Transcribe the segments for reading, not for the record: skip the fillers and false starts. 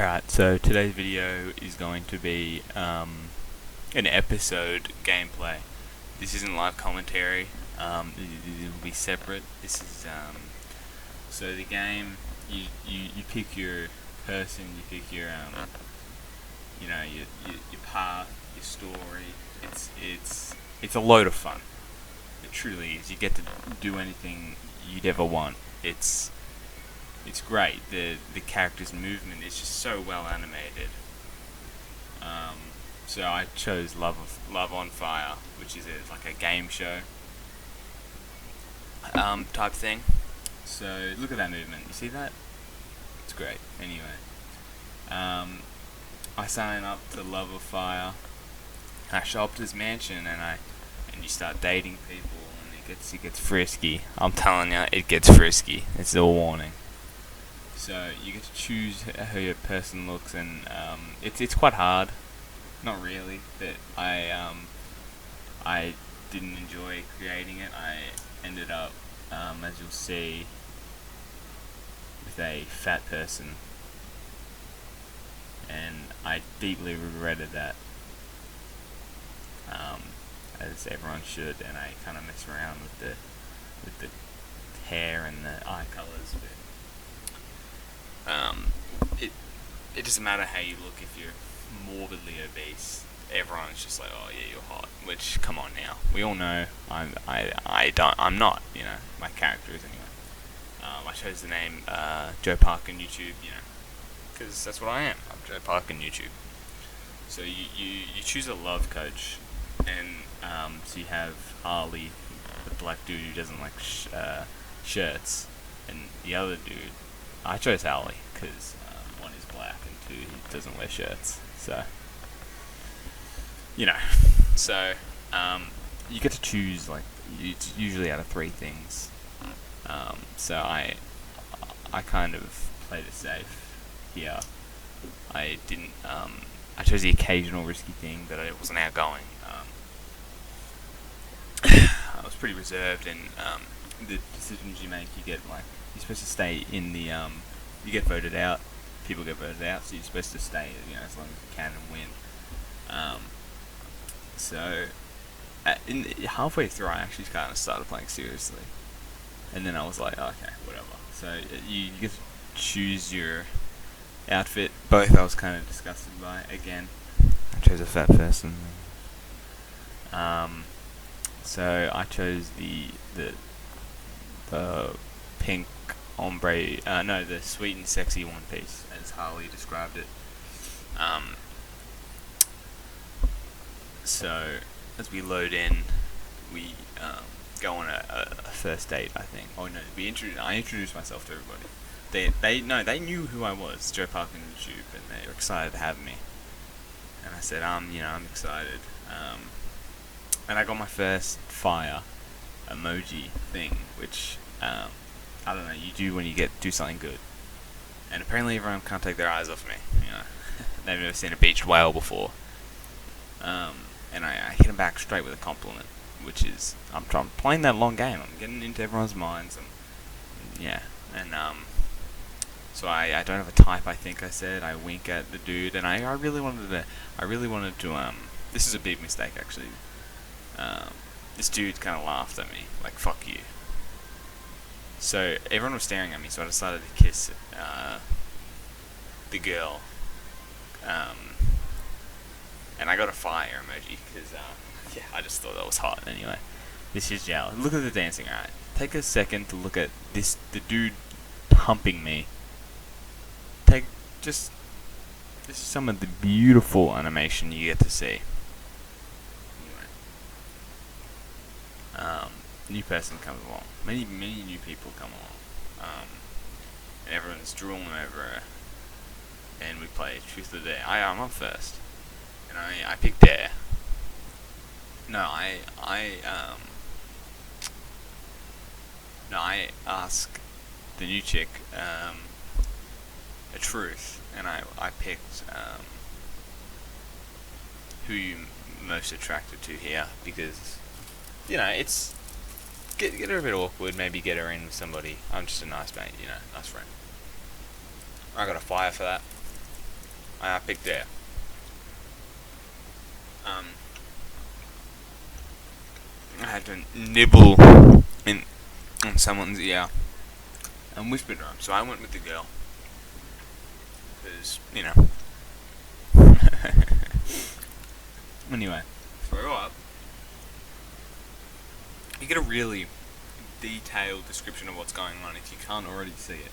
Alright, so today's video is going to be an episode gameplay. This isn't live commentary, it will be separate. This is, so the game, you pick your person, you pick your, your path, your story. It's a load of fun. It truly is. You get to do anything you'd ever want. It's great. The character's movement is just so well animated. So I chose Love on Fire, which is like a game show type thing. So look at that movement. You see that? It's great. Anyway, I sign up to Love of Fire. I show up to this mansion and you start dating people and it gets frisky. I'm telling you, it gets frisky. It's a warning. So you get to choose how your person looks, and it's quite hard. Not really, but I didn't enjoy creating it. I ended up, as you'll see, with a fat person, and I deeply regretted that, as everyone should. And I kind of mess around with the hair and the eye colours, but it doesn't matter how you look if you're morbidly obese. Everyone's just like, oh yeah, you're hot. Which, come on now, we all know I'm not. You know, my character is anyway. I chose the name Joe Parker YouTube, because that's what I am. I'm Joe Parker YouTube. So you choose a love coach, and so you have Harley, the black dude who doesn't like shirts, and the other dude. I chose Harley because one is black and two, he doesn't wear shirts. So, so you get to choose it's usually out of three things. So I kind of played it safe here. I didn't. I chose the occasional risky thing, but I wasn't outgoing. I was pretty reserved, and the decisions you make, you're supposed to stay in the, you get voted out, people get voted out, so you're supposed to stay, as long as you can and win. So, halfway through, I actually kind of started playing seriously, and then I was like, okay, whatever. So, you get to choose your outfit. Both I was kind of disgusted by. Again, I chose a fat person. So I chose the pink ombre, the sweet and sexy one piece, as Harley described it. So as we load in, we go on a first date, I think. Oh no, I introduced myself to everybody. They knew who I was, Joe Parker on YouTube, and they were excited to have me. And I said, I'm excited. And I got my first fire emoji thing, which I don't know, you do when you do something good. And apparently everyone can't take their eyes off me. They've never seen a beached whale before. And I hit them back straight with a compliment, which is, I'm playing that long game. I'm getting into everyone's minds, so I don't have a type. I think I said I wink at the dude, and I really wanted to. This is a big mistake actually. This dude kind of laughed at me, like, fuck you. So everyone was staring at me, so I decided to kiss the girl. And I got a fire emoji, because, I just thought that was hot. Anyway, this is Jal. Look at the dancing, alright. Take a second to look at the dude humping me. This is some of the beautiful animation you get to see. New person comes along. Many new people come along. And everyone's drooling over her. And we play Truth of the Dare. I'm up first. And I pick Dare. No, I ask the new chick a truth, and I picked who you most attracted to here, because it's get her a bit awkward, maybe get her in with somebody. I'm just a nice mate, nice friend. I got a fire for that. I picked Dare. I had to nibble in on someone's ear and whisper to him, so I went with the girl. Because, you know. Anyway, so I go up. You get a really detailed description of what's going on if you can't already see it,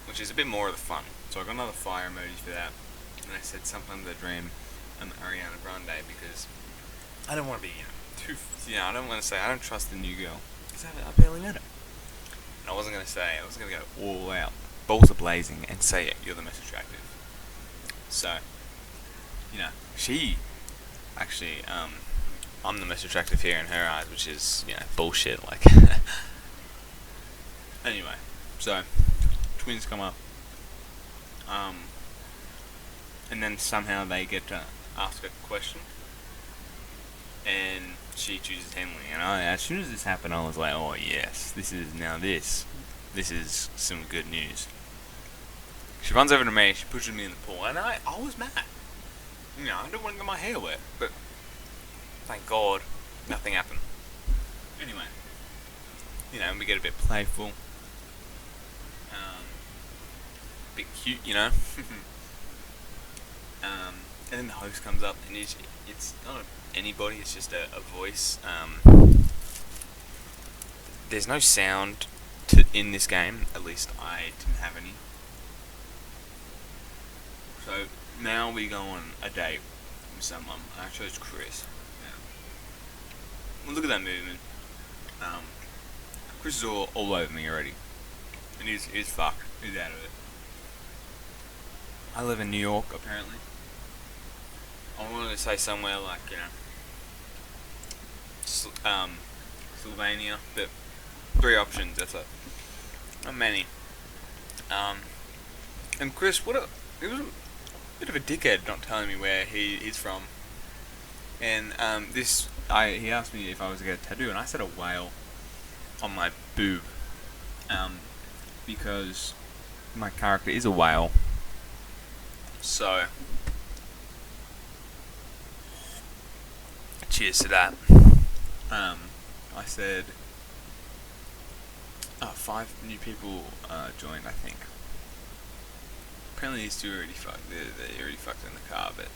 which is a bit more of the fun. So I got another fire emoji for that, and I said sometimes I dream I'm Ariana Grande because I don't want to be, I don't want to say I don't trust the new girl because I barely met her. And I wasn't going to go all out, balls are blazing, and say it, you're the most attractive. So, she actually, I'm the most attractive here in her eyes, which is, bullshit, like. Anyway, so, twins come up, and then somehow they get to ask a question, and she chooses Henley, and as soon as this happened, I was like, oh yes, this is some good news. She runs over to me, she pushes me in the pool, and I was mad. I didn't want to get my hair wet, but thank God, nothing happened. Anyway, we get a bit playful, a bit cute, and then the host comes up, and it's not anybody, it's just a voice. There's no sound in this game, at least I didn't have any. So now we go on a date with someone. I chose Chris. Well, look at that movement. Chris is all over me already. And he's fucked. He's out of it. I live in New York, apparently. I wanted to say somewhere like, Sylvania, but 3 options, that's it. Not many. And Chris, he was a bit of a dickhead not telling me where he's from. And he asked me if I was to get a tattoo, and I said a whale on my boob, because my character is a whale. So, cheers to that. I said, 5 new people joined, I think. Apparently these 2 already fucked. They already fucked in the car, but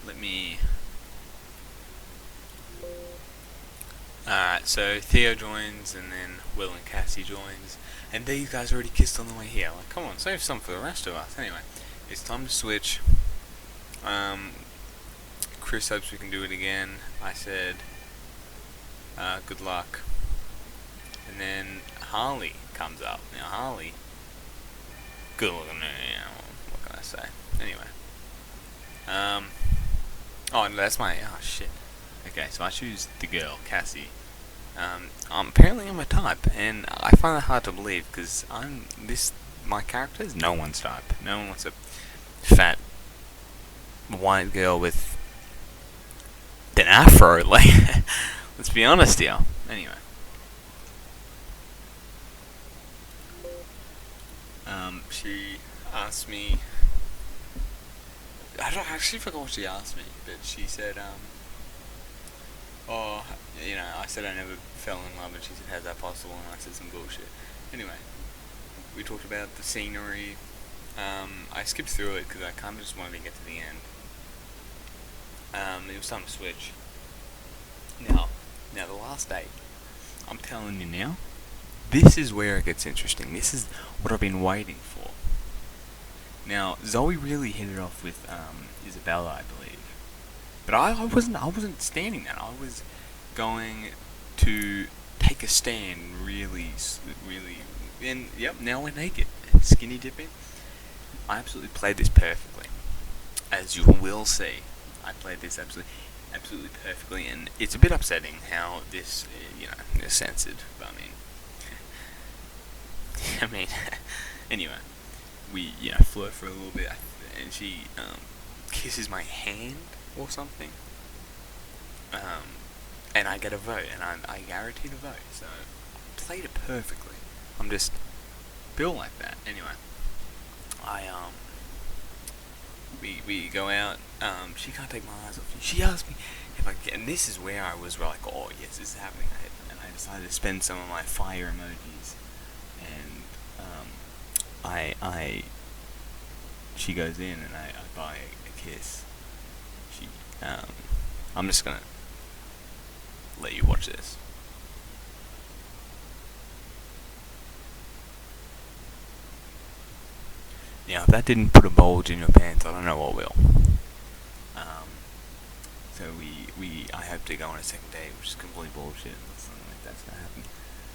let me. Alright, so Theo joins, and then Will and Cassie joins, and these guys already kissed on the way here. Like, come on, save some for the rest of us. Anyway, it's time to switch. Chris hopes we can do it again. I said, good luck. And then Harley comes up. Now Harley, good looking, what can I say? Anyway. Oh, no, that's shit. Okay, so I choose the girl, Cassie. Apparently I'm a type, and I find that hard to believe, because my character is no one's type. No one wants a fat, white girl with an afro, like, let's be honest here. Anyway. She asked me, I actually forgot what she asked me, but she said, I said I never fell in love, and she said, how's that possible? And I said some bullshit. Anyway, we talked about the scenery. I skipped through it because I kind of just wanted to get to the end. It was time to switch. Now the last date, I'm telling you now, this is where it gets interesting. This is what I've been waiting for. Now, Zoe really hit it off with Isabella, I believe. But I wasn't standing that. I was going to take a stand really, and yep, now we're naked. Skinny dipping. I absolutely played this perfectly. As you will see, I played this absolutely perfectly, and it's a bit upsetting how this, is censored, but anyway, we, flirt for a little bit, and she, kisses my hand or something, and I get a vote, and I guaranteed a vote, so I played it perfectly. I'm just built like that. Anyway, I we go out. She can't take my eyes off me. She asked me if I can, and this is where I was like, oh yes, this is happening. And I decided to spend some of my fire emojis, and I she goes in and I buy a kiss. She I'm just gonna let you watch this. Now, if that didn't put a bulge in your pants, I don't know what will. Um, so I have to go on a second date, which is complete bullshit. Something like that's gonna happen.